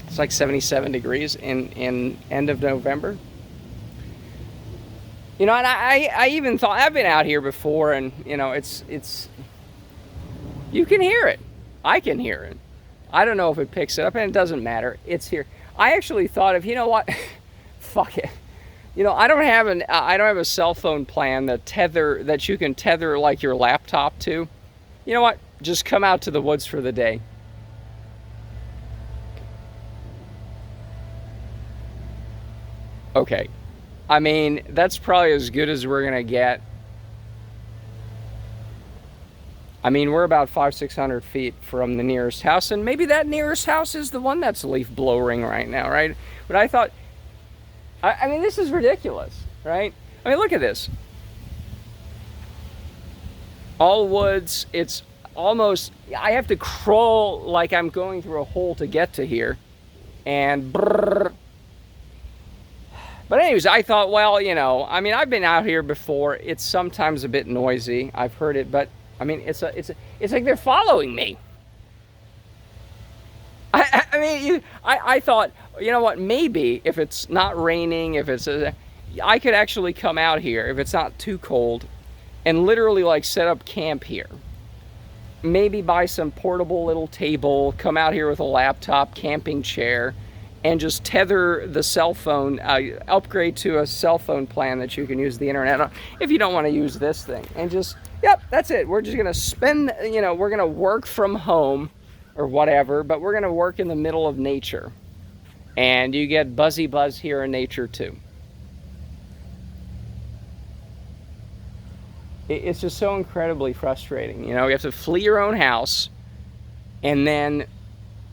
it's like 77 degrees in end of November. You know, and I even thought, I've been out here before, and you know, it's you can hear it. I can hear it. I don't know if it picks it up, and it doesn't matter. It's here. I actually thought of, you know what? Fuck it. You know, I don't have a cell phone plan that you can tether like your laptop to. You know what? Just come out to the woods for the day. Okay. I mean, that's probably as good as we're gonna get. I mean, we're about 500-600 feet from the nearest house, and maybe that nearest house is the one that's leaf blowing right now, right? But I thought, I mean, this is ridiculous, right? I mean, look at this. All woods, it's almost, I have to crawl like I'm going through a hole to get to here, and brrr. But anyways, I thought, well, you know, I mean, I've been out here before. It's sometimes a bit noisy. I've heard it, but I mean, it's like they're following me. I thought, you know what? Maybe if it's not raining, if it's I could actually come out here if it's not too cold, and literally like set up camp here. Maybe buy some portable little table, come out here with a laptop, camping chair, and just tether the cell phone, upgrade to a cell phone plan that you can use the internet on if you don't want to use this thing. And just, yep, that's it. We're just going to spend, you know, we're going to work from home or whatever, but we're going to work in the middle of nature. And you get buzzy buzz here in nature too. It's just so incredibly frustrating. You know, you have to flee your own house, and then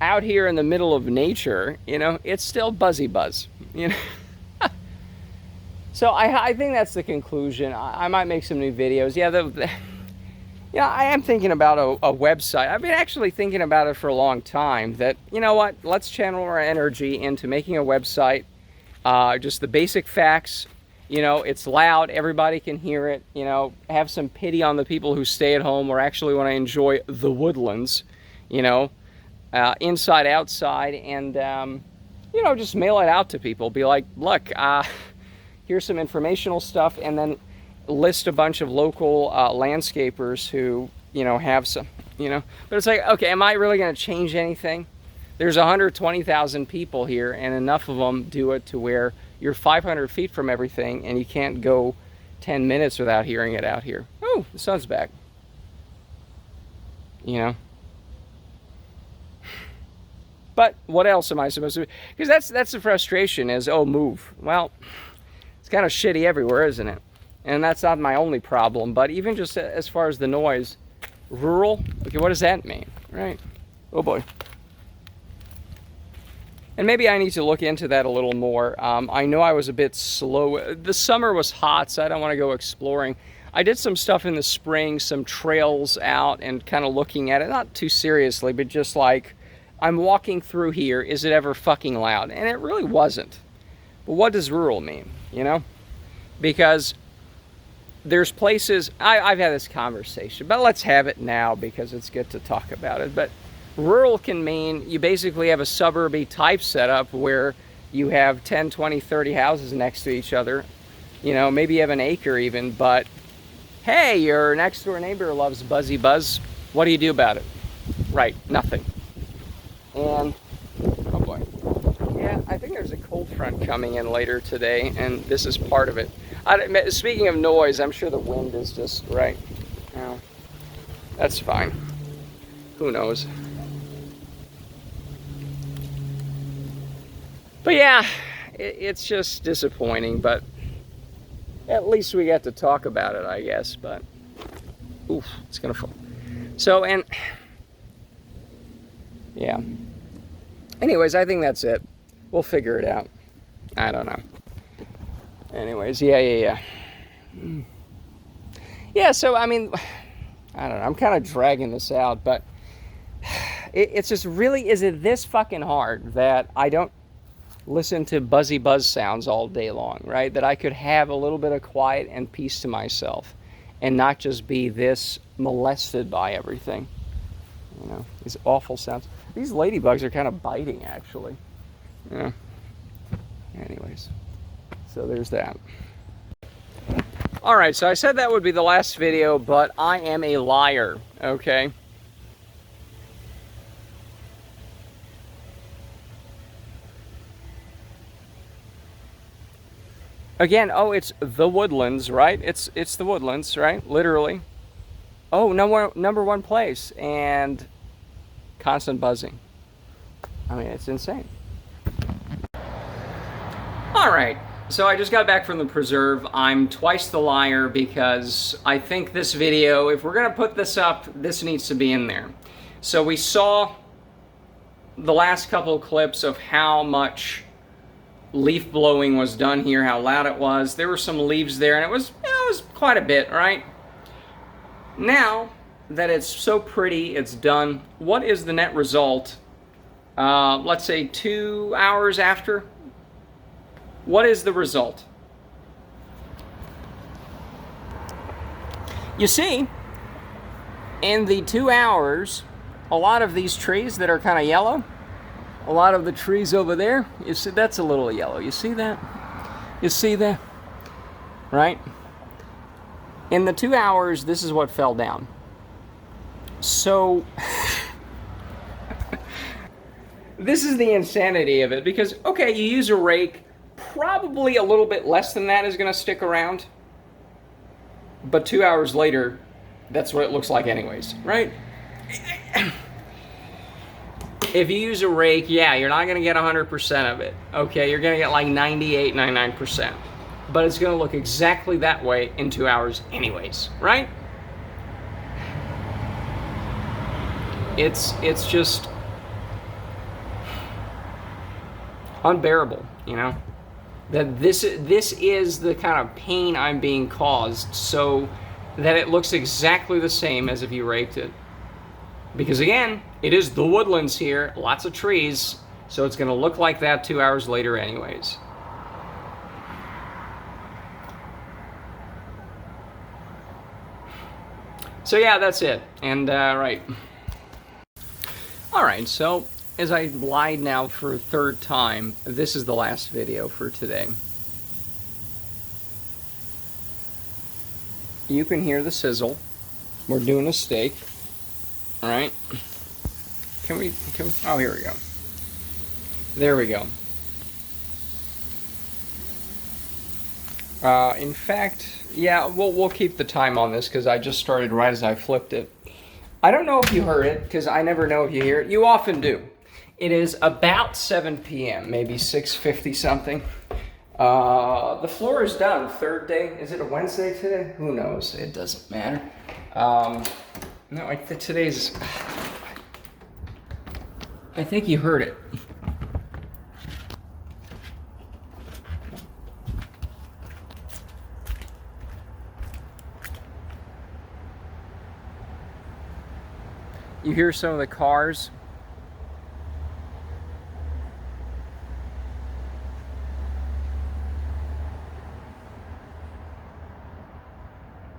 out here in the middle of nature, you know, it's still buzzy buzz, you know. So I think that's the conclusion. I might make some new videos. Yeah, yeah, I am thinking about a website. I've been actually thinking about it for a long time, that, you know what, let's channel our energy into making a website, just the basic facts, You know, it's loud, everybody can hear it. You know, have some pity on the people who stay at home or actually want to enjoy the woodlands, you know, inside, outside, and, you know, just mail it out to people. Be like, look, here's some informational stuff, and then list a bunch of local landscapers who, you know, have some, you know. But it's like, okay, am I really going to change anything? There's 120,000 people here, and enough of them do it to where you're 500 feet from everything, and you can't go 10 minutes without hearing it out here. Oh, the sun's back. You know? But what else am I supposed to do? Because that's the frustration is, oh, move. Well, it's kind of shitty everywhere, isn't it? And that's not my only problem, but even just as far as the noise, rural, okay, what does that mean, right? Oh boy. And maybe I need to look into that a little more. I know I was a bit slow. The summer was hot, so I don't want to go exploring. I did some stuff in the spring, some trails out, and kind of looking at it, not too seriously, but just like, I'm walking through here, is it ever fucking loud? And it really wasn't. But what does rural mean, you know? Because there's places, I've had this conversation, but let's have it now because it's good to talk about it. But rural can mean you basically have a suburby type setup where you have 10, 20, 30 houses next to each other. You know, maybe you have an acre even, but hey, your next door neighbor loves buzzy buzz. What do you do about it? Right, nothing. And, oh boy. Yeah, I think there's a cold front coming in later today, and this is part of it. Speaking of noise, I'm sure the wind is just right. Now, that's fine. Who knows? But yeah, it's just disappointing, but at least we got to talk about it, I guess. But, oof, it's gonna fall. So, and, yeah. Anyways, I think that's it. We'll figure it out. I don't know. Anyways, yeah. Yeah, so, I mean, I don't know. I'm kind of dragging this out, but it's just really, is it this fucking hard that I don't listen to buzzy buzz sounds all day long, right? That I could have a little bit of quiet and peace to myself and not just be this molested by everything. You know, these awful sounds. These ladybugs are kind of biting, actually. Yeah. Anyways, so there's that. All right, so I said that would be the last video, but I am a liar, okay? Again, oh, it's the woodlands, right? It's the woodlands, right? Literally. Oh, number one place, and constant buzzing. I mean, it's insane. All right, so I just got back from the preserve. I'm twice the liar because I think this video, if we're gonna put this up, this needs to be in there. So we saw the last couple of clips of how much leaf blowing was done here, how loud it was. There were some leaves there, and it was quite a bit, right? Now that it's so pretty, it's done, what is the net result? Let's say 2 hours after. What is the result? You see, in the 2 hours, a lot of these trees that are kind of yellow, a lot of the trees over there, you see, that's a little yellow. You see that? You see that? Right? In the 2 hours, this is what fell down. So, this is the insanity of it, because, okay, you use a rake, probably a little bit less than that is going to stick around, but 2 hours later, that's what it looks like anyways, right? If you use a rake, yeah, you're not going to get 100% of it, okay? You're going to get like 98, 99%, but it's going to look exactly that way in 2 hours anyways, right? It's just unbearable, you know? That this is the kind of pain I'm being caused so that it looks exactly the same as if you raked it. Because again, it is the woodlands here, lots of trees, so it's going to look like that 2 hours later anyways. So yeah, that's it. And right. All right, so as I lied now for a third time, this is the last video for today. You can hear the sizzle. We're doing a steak. All right. Can we, oh, here we go. There we go. In fact, yeah, we'll keep the time on this because I just started right as I flipped it. I don't know if you heard it because I never know if you hear it. You often do. It is about 7 p.m., maybe 6:50 something. The floor is done. Third day. Is it a Wednesday today? Who knows? It doesn't matter. No, today's... I think you heard it. You hear some of the cars.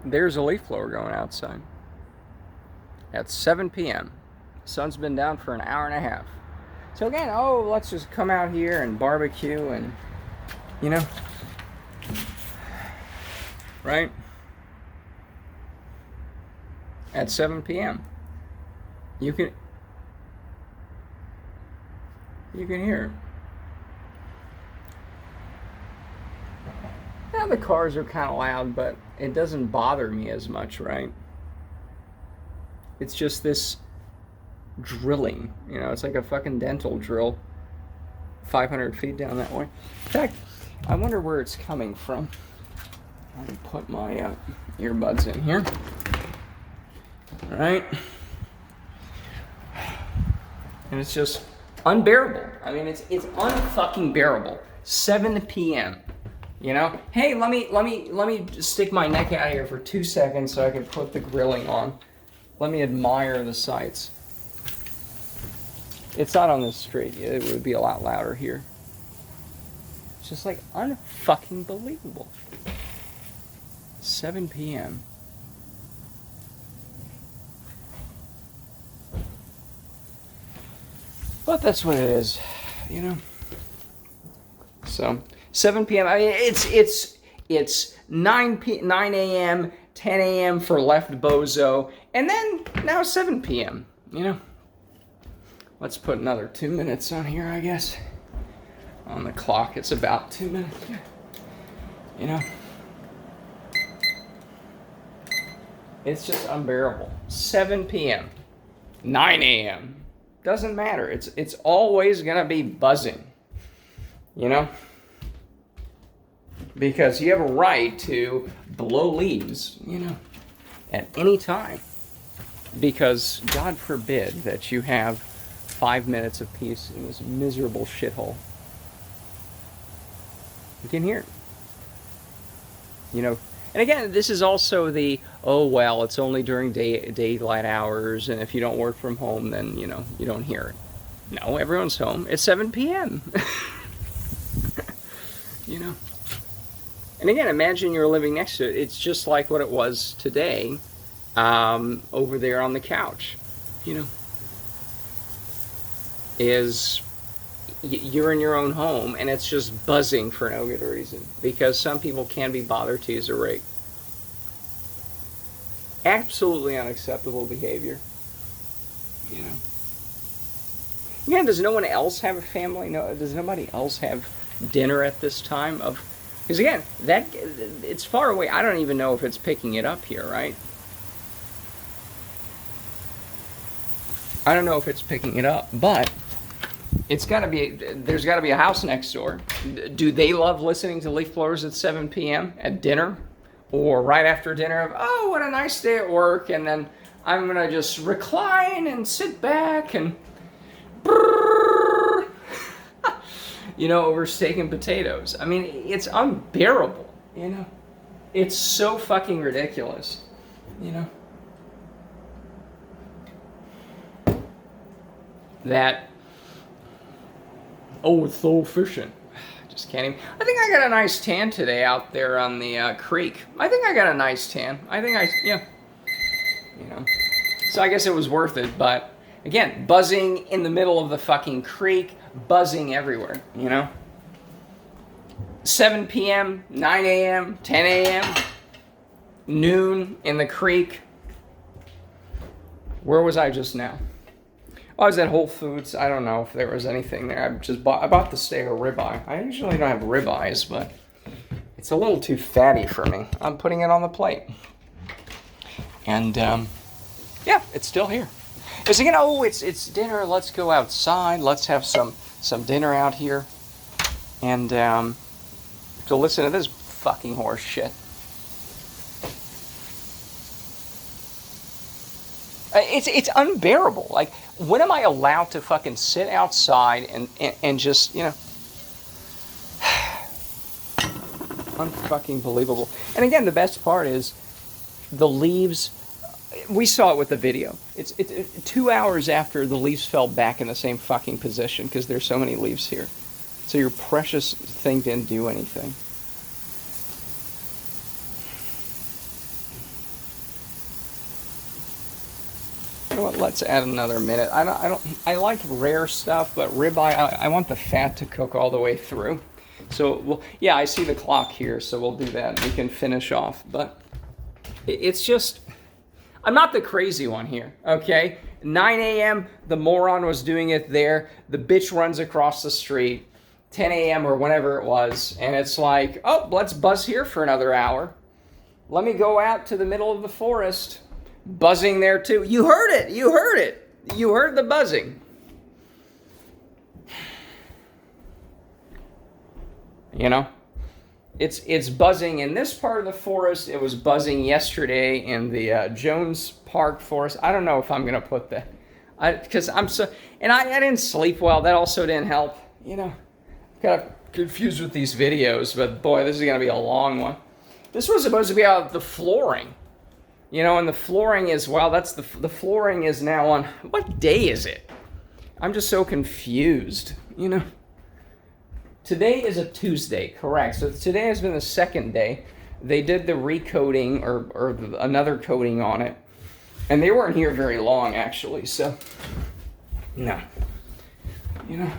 There's a leaf blower going outside at 7 p.m. Sun's been down for an hour and a half. So again, oh, let's just come out here and barbecue and, you know, right? At 7 p.m. You can hear it. Now the cars are kind of loud, but it doesn't bother me as much, right? It's just this drilling, you know, it's like a fucking dental drill 500 feet down that way. In fact, I wonder where it's coming from. Let me put my earbuds in here. All right. And it's just unbearable. I mean, it's unfucking bearable. 7 p.m. You know? Hey, let me stick my neck out here for 2 seconds so I can put the grilling on. Let me admire the sights. It's not on this street. It would be a lot louder here. It's just like unfucking believable. 7 p.m. But that's what it is, you know. So 7 p.m. I mean, it's 9 a.m., 10 a.m. for left bozo, and then now 7 p.m. You know. Let's put another 2 minutes on here, I guess. On the clock, it's about 2 minutes. You know. It's just unbearable. 7 p.m., 9 a.m. Doesn't matter. It's always gonna be buzzing, you know, because you have a right to blow leaves, you know, at any time, because God forbid that you have 5 minutes of peace in this miserable shithole. You can hear it, you know. And again, this is also the, oh, well, it's only during daylight hours, and if you don't work from home, then, you know, you don't hear it. No, everyone's home. It's 7 p.m. You know. And again, imagine you're living next to it. It's just like what it was today over there on the couch, you know. You're in your own home, and it's just buzzing for no good reason, because some people can be bothered to use a rake. Absolutely unacceptable behavior, you know. Again, does no one else have a family? No, does nobody else have dinner at this time? Because again, it's far away. I don't even know if it's picking it up here, right? I don't know if it's picking it up, but it's got to be, there's got to be a house next door. Do they love listening to leaf blowers at 7 p.m. at dinner? Or right after dinner, oh, what a nice day at work, and then I'm going to just recline and sit back and you know, over steak and potatoes. I mean, it's unbearable, you know. It's so fucking ridiculous, you know. That, oh, it's so efficient. Just can't even. I think I got a nice tan today out there on the creek. I think I got a nice tan. Yeah. you know. So I guess it was worth it, but again, buzzing in the middle of the fucking creek, buzzing everywhere, you know. 7 p.m., 9 a.m., 10 a.m., noon in the creek. Where was I just now? Oh, I was at Whole Foods. I don't know if there was anything there. I bought the steak or ribeye. I usually don't have ribeyes, but it's a little too fatty for me. I'm putting it on the plate. And, yeah, it's still here. It's thinking, oh, it's dinner. Let's go outside. Let's have some dinner out here. And, to listen to this fucking horse shit. It's unbearable. Like, when am I allowed to fucking sit outside and just, you know, unfucking believable. And again, the best part is the leaves. We saw it with the video. It's 2 hours after the leaves fell back in the same fucking position because there's so many leaves here. So your precious thing didn't do anything. You know what? Let's add another minute. I like rare stuff, but ribeye, I want the fat to cook all the way through. So, well, yeah, I see the clock here, so we'll do that. We can finish off. But it's just, I'm not the crazy one here, okay? 9 a.m., the moron was doing it there. The bitch runs across the street. 10 a.m. or whenever it was, and it's like, oh, let's buzz here for another hour. Let me go out to the middle of the forest. Buzzing there too. You heard it. You heard it. You heard the buzzing. You know, it's buzzing in this part of the forest. It was buzzing yesterday in the Jones Park forest. I don't know if I'm gonna put that, because I'm so, and I didn't sleep well. That also didn't help. You know, got confused with these videos, but boy, this is gonna be a long one. This was supposed to be about the flooring. You know, and the flooring is, well, that's the flooring is now on, what day is it? I'm just so confused, you know. Today is a Tuesday, correct. So today has been the second day. They did the recoating or another coating on it. And they weren't here very long, actually, so, no. You know,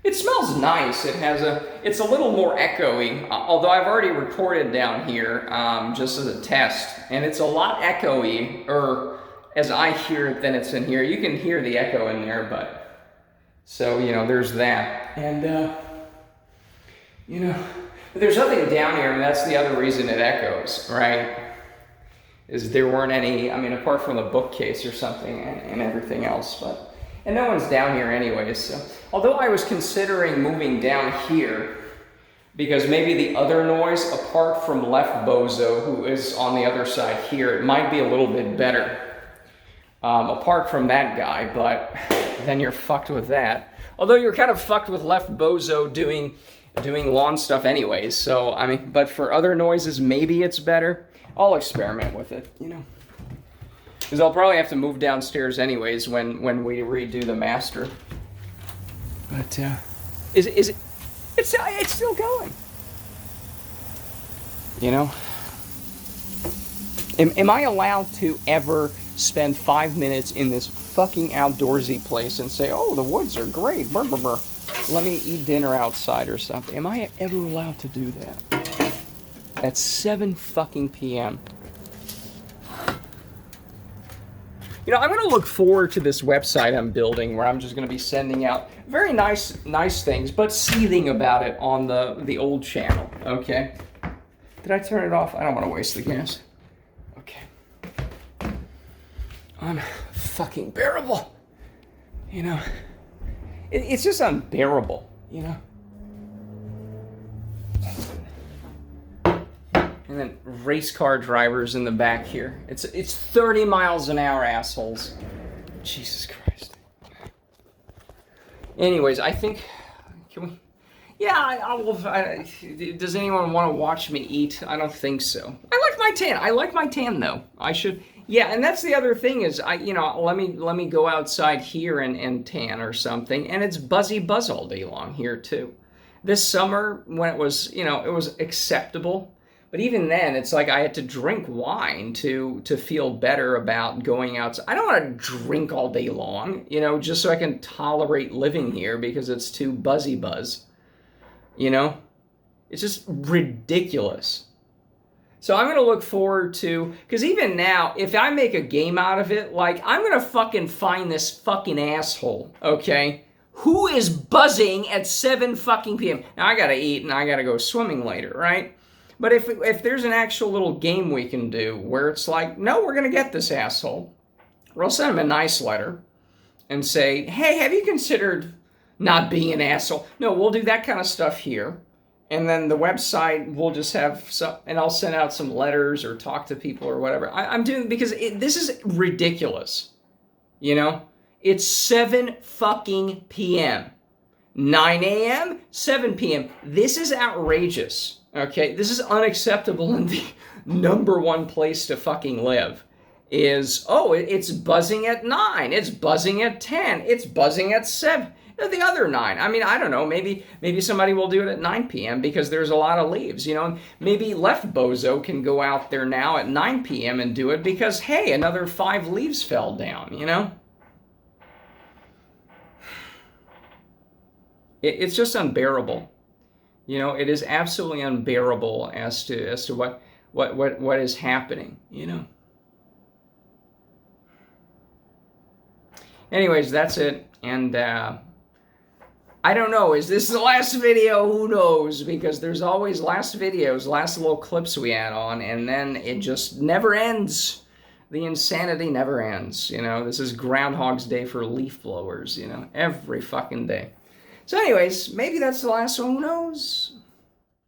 it smells nice. It's a little more echoey, although I've already recorded down here just as a test, and it's a lot echoey, or as I hear it than it's in here. You can hear the echo in there, but, so, you know, there's that. And, you know, there's nothing down here, and that's the other reason it echoes, right? Is there weren't any, I mean, apart from the bookcase or something and everything else, but. And no one's down here anyways, so. Although I was considering moving down here, because maybe the other noise, apart from left bozo, who is on the other side here, it might be a little bit better. Apart from that guy, but then you're fucked with that. Although you're kind of fucked with left bozo doing lawn stuff anyways, so, I mean, but for other noises, maybe it's better. I'll experiment with it, you know. Because I'll probably have to move downstairs anyways when we redo the master. But it's still going. You know? Am I allowed to ever spend 5 minutes in this fucking outdoorsy place and say, oh, the woods are great, brr, brr, brr. Let me eat dinner outside or something? Am I ever allowed to do that? At 7 fucking p.m. You know, I'm going to look forward to this website I'm building where I'm just going to be sending out very nice things, but seething about it on the old channel, okay? Did I turn it off? I don't want to waste the gas. Okay. Unfucking bearable. You know, it's just unbearable, you know? And then race car drivers in the back here. It's 30 miles an hour, assholes. Jesus Christ. Anyways, I think, can we? Yeah, does anyone want to watch me eat? I don't think so. I like my tan. I like my tan though. I should. Yeah, and that's the other thing is let me go outside here and tan or something, and it's buzzy buzz all day long here too. This summer when it was, you know, it was acceptable. But even then, it's like I had to drink wine to feel better about going outside. I don't want to drink all day long, you know, just so I can tolerate living here because it's too buzzy buzz. You know? It's just ridiculous. So I'm going to look forward to, because even now, if I make a game out of it, like, I'm going to fucking find this fucking asshole, okay? Who is buzzing at 7 fucking p.m.? Now, I got to eat and I got to go swimming later, right? But if there's an actual little game we can do where it's like, no, we're going to get this asshole, or I'll send him a nice letter and say, hey, have you considered not being an asshole? No, we'll do that kind of stuff here. And then the website, we'll just have some, and I'll send out some letters or talk to people or whatever. I'm doing, because this is ridiculous. You know? It's 7 fucking p.m. 9 a.m., 7 p.m. This is outrageous. Okay? This is unacceptable in the number one place to fucking live. Is, oh, it's buzzing at 9. It's buzzing at 10. It's buzzing at 7. The other 9. I mean, I don't know. Maybe somebody will do it at 9 p.m. because there's a lot of leaves, you know. Maybe left bozo can go out there now at 9 p.m. and do it because, hey, another 5 leaves fell down, you know. It's just unbearable. You know, it is absolutely unbearable as to what is happening, you know. Anyways, that's it. And I don't know, is this the last video? Who knows? Because there's always last videos, last little clips we add on, and then it just never ends. The insanity never ends, you know. This is Groundhog's Day for leaf blowers, you know, every fucking day. So anyways, maybe that's the last one, who knows?